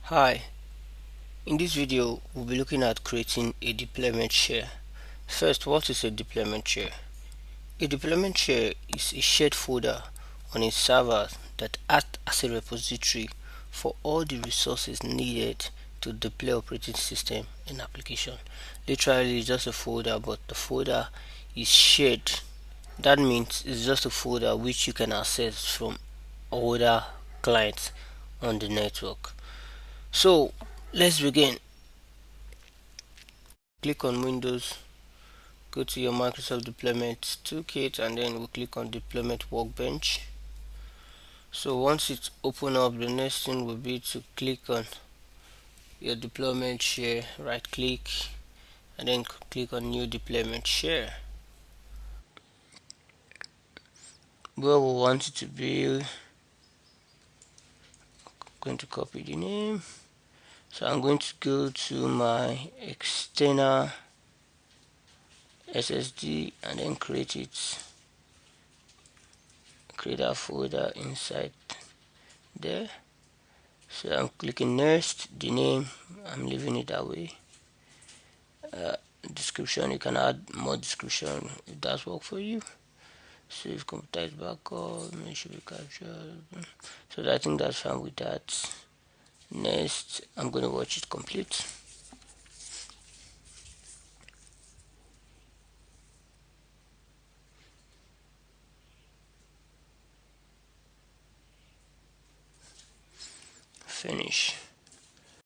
Hi, in this video we'll be looking at creating a deployment share. First, what is a deployment share? A deployment share is a shared folder on a server that acts as a repository for all the resources needed to deploy operating system and application. Literally, it's just a folder, but the folder is shared. That means it's just a folder which you can access from other clients on the network. So let's begin. Click on Windows, go to your Microsoft Deployment Toolkit, and then we'll click on Deployment Workbench. So once it's open up, the next thing will be to click on your deployment share, right click, and then click on New Deployment Share. Where we want it to be, I'm going to copy the name. So I'm going to go to my external SSD and then create a folder inside there. So I'm clicking next. The name, I'm leaving it that way. Description, you can add more description if that's work for you. Save computer backup, make sure we capture. So I think that's fine with that. Next, I'm going to watch it complete. Finish.